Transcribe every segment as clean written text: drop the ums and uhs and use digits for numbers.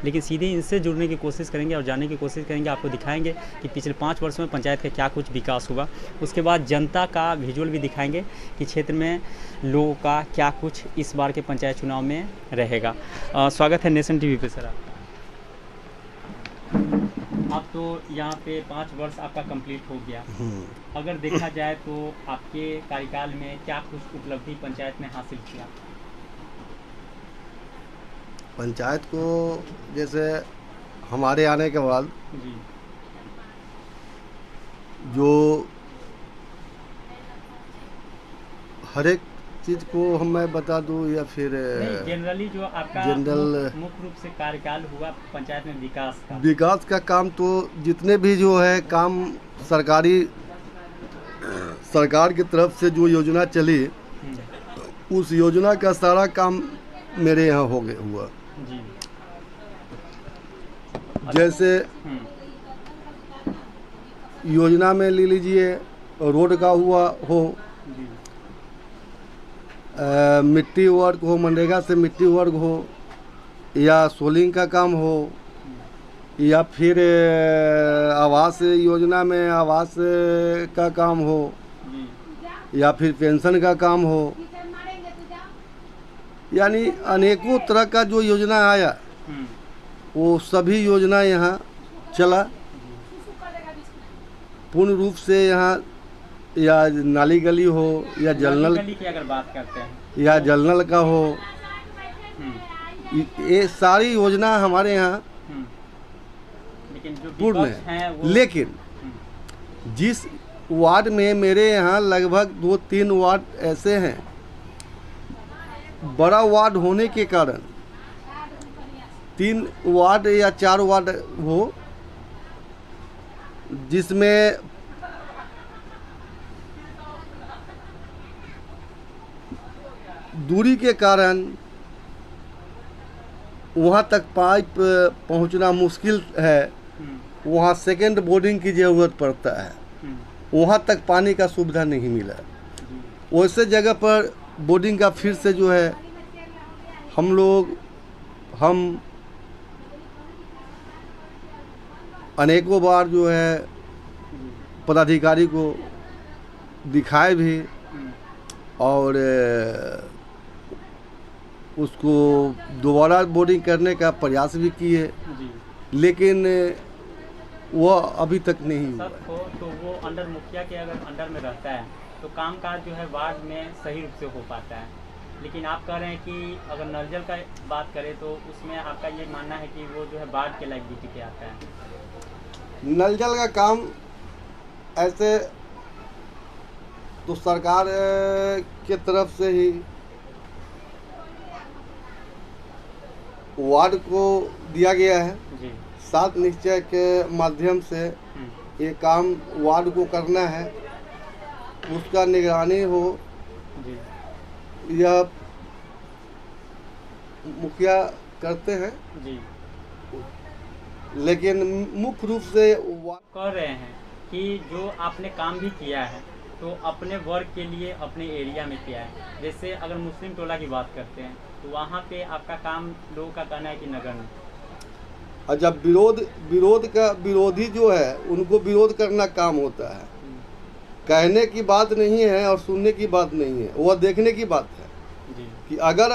लेकिन सीधे इनसे जुड़ने की कोशिश करेंगे और जानने की कोशिश करेंगे, आपको दिखाएंगे कि पिछले 5 वर्षों में पंचायत का क्या कुछ विकास हुआ। उसके बाद जनता का विजुअल भी दिखाएंगे कि क्षेत्र में लोगों का क्या कुछ इस बार के पंचायत चुनाव में रहेगा। स्वागत है नेशन टीवी पे सर आपका। अब तो यहाँ पे 5 वर्ष आपका कंप्लीट हो गया। अगर देखा जाए तो आपके कार्यकाल में क्या कुछ उपलब्धि पंचायत ने हासिल किया? पंचायत को जैसे हमारे आने के बाद जी जो हर एक चीज़ को हम मैं बता दूं या फिर नहीं, जनरली जो आपका जनरल मुख्य रूप से कार्यकाल हुआ पंचायत में विकास का काम, तो जितने भी जो है काम सरकार की तरफ से जो योजना चली, उस योजना का सारा काम मेरे यहाँ हुआ। जी जैसे योजना में ले लीजिए, रोड का हो, मिट्टी वर्क हो, मनरेगा से मिट्टी वर्क हो, या सोलिंग का काम हो, या फिर आवास योजना में आवास का काम हो, या फिर पेंशन का काम हो, यानी अनेकों तरह का जो योजना आया वो सभी योजना यहाँ चला पूर्ण रूप से। यहाँ या नाली गली हो या जलनल की अगर बात करते हैं या जलनल का हो, ये सारी योजना हमारे यहाँ पूर्ण है। लेकिन जिस वार्ड में मेरे यहाँ लगभग 2-3 वार्ड ऐसे हैं, बड़ा वार्ड होने के कारण 3 वार्ड या 4 वार्ड हो, जिसमें दूरी के कारण वहाँ तक पाइप पहुँचना मुश्किल है, वहाँ सेकेंड बोर्डिंग की ज़रूरत पड़ता है, वहाँ तक पानी का सुविधा नहीं मिला। वैसे जगह पर बोर्डिंग का फिर से जो है हम अनेकों बार जो है पदाधिकारी को दिखाए भी और उसको दोबारा बोर्डिंग करने का प्रयास भी किए, लेकिन वो अभी तक नहीं हुआ। तो वो अंडर मुखिया के अगर अंडर में रहता है तो कामकाज जो है वार्ड में सही रूप से हो पाता है, लेकिन आप कह रहे हैं कि अगर नल जल का बात करें तो उसमें आपका ये मानना है कि वो जो है वार्ड के लायबिलिटी पे आता है। नल जल का काम ऐसे तो सरकार के तरफ से ही वार्ड को दिया गया है, 7 निश्चय के माध्यम से ये काम वार्ड को करना है, उसका निगरानी हो, यह मुखिया करते हैं जी। लेकिन मुख्य रूप से कह रहे हैं कि जो आपने काम भी किया है तो अपने वर्ग के लिए अपने एरिया में किया है। जैसे अगर मुस्लिम टोला की बात करते हैं तो वहाँ पे आपका काम लोगों का कहना है कि नगर में, और जब विरोधी जो है उनको विरोध करना काम होता है, कहने की बात नहीं है और सुनने की बात नहीं है, वह देखने की बात है जी। कि अगर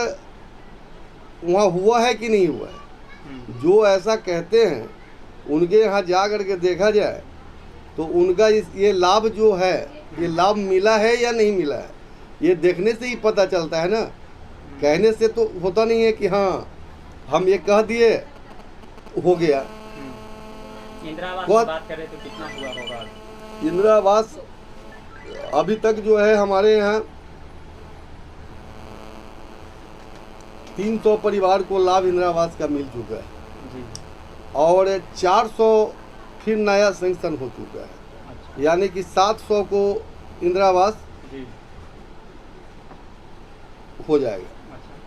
वहाँ हुआ है कि नहीं हुआ है। जो ऐसा कहते हैं उनके यहाँ जा कर के देखा जाए तो उनका ये लाभ जो है, ये लाभ मिला है या नहीं मिला है, ये देखने से ही पता चलता है ना। कहने से तो होता नहीं है कि हाँ हम ये कह दिए हो गया। इंदिरा आवास की बात करें तो कितना हुआ होगा? इंदिरा आवास अभी तक जो है हमारे यहाँ 300 परिवार को लाभ इंदिरा आवास का मिल चुका है जी। और 400 फिर नया सैंक्शन हो चुका है। अच्छा। यानी कि 700 को इंदिरा आवास हो जाएगा।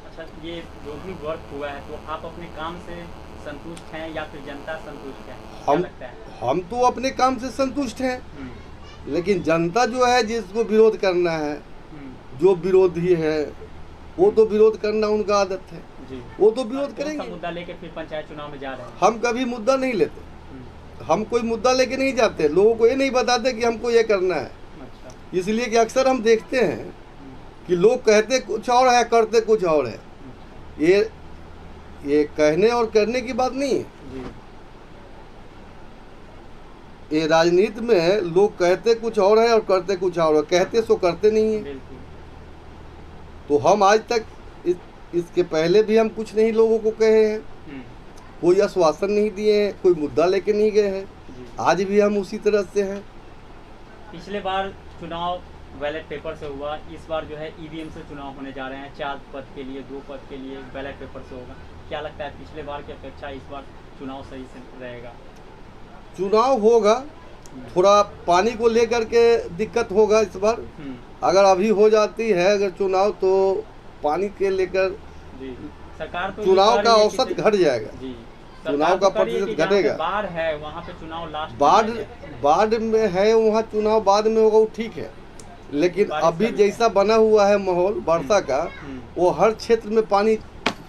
अच्छा, ये जो भी वर्क हुआ है तो आप अपने काम से संतुष्ट हैं या फिर जनता संतुष्ट है? हम तो अपने काम से संतुष्ट हैं, लेकिन जनता जो है जिसको विरोध करना है, जो विरोधी है वो तो विरोध करना उनका आदत है। जी। वो तो विरोध कौन सा करेंगे। मुद्दा लेके फिर पंचायत चुनाव में जा रहे हैं? हम कभी मुद्दा नहीं लेते, हम कोई मुद्दा लेके नहीं जाते, लोगों को ये नहीं बताते कि हमको ये करना है। अच्छा। इसलिए कि अक्सर हम देखते हैं कि लोग कहते कुछ और है, करते कुछ और है। ये कहने और करने की बात नहीं है। जी। ये राजनीति में लोग कहते कुछ और है और करते कुछ और है, कहते सो करते नहीं है। बिल्कुल। तो हम आज तक इसके पहले भी हम कुछ नहीं लोगों को कहे हैं, कोई आश्वासन नहीं दिए हैं, कोई मुद्दा लेके नहीं गए हैं। जी। आज भी हम उसी तरह से हैं। पिछले बार चुनाव बैलेट पेपर से हुआ, इस बार जो है ईवीएम से चुनाव होने जा रहे हैं। 4 पद के लिए, 2 पद के लिए बैलेट पेपर से होगा। क्या लगता है पिछले बार की अपेक्षा इस बार चुनाव सही से रहेगा? चुनाव होगा, थोड़ा पानी को लेकर के दिक्कत होगा इस बार। अगर अभी हो जाती है अगर चुनाव, तो पानी के लेकर जी। सरकार तो चुनाव का औसत घट जाएगा। जी। चुनाव का प्रतिशत घटेगा। बाढ़ है वहाँ पे चुनाव लास्ट बाढ़ में है, वहाँ चुनाव बाद में होगा, वो ठीक है। लेकिन अभी जैसा बना हुआ है माहौल वर्षा का, वो हर क्षेत्र में पानी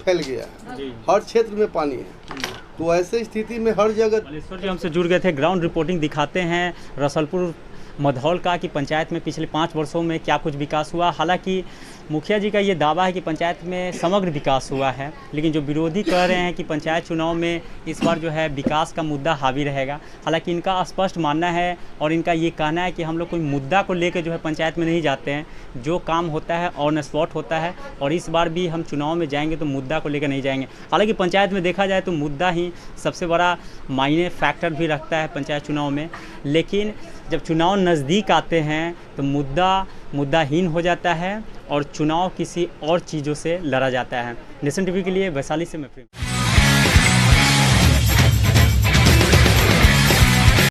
फैल गया है, हर क्षेत्र में पानी है। तो ऐसे स्थिति में हर जगह। बालेश्वर जी हमसे जुड़ गए थे, ग्राउंड रिपोर्टिंग दिखाते हैं रसलपुर मधौल का कि पंचायत में पिछले 5 वर्षों में क्या कुछ विकास हुआ। हालांकि मुखिया जी का ये दावा है कि पंचायत में समग्र विकास हुआ है, लेकिन जो विरोधी कह रहे हैं कि पंचायत चुनाव में इस बार जो है विकास का मुद्दा हावी रहेगा। हालांकि इनका स्पष्ट मानना है और इनका ये कहना है कि हम लोग कोई मुद्दा को लेकर जो है पंचायत में नहीं जाते हैं, जो काम होता है ऑन स्पॉट होता है, और इस बार भी हम चुनाव में जाएंगे तो मुद्दा को लेकर नहीं जाएंगे। हालांकि पंचायत में देखा जाए तो मुद्दा ही सबसे बड़ा मायने फैक्टर भी रखता है पंचायत चुनाव में, लेकिन जब चुनाव नज़दीक आते हैं तो मुद्दाहीन हो जाता है और चुनाव किसी और चीज़ों से लड़ा जाता है। नेशन टीवी के लिए वैशाली से मैं प्रेम।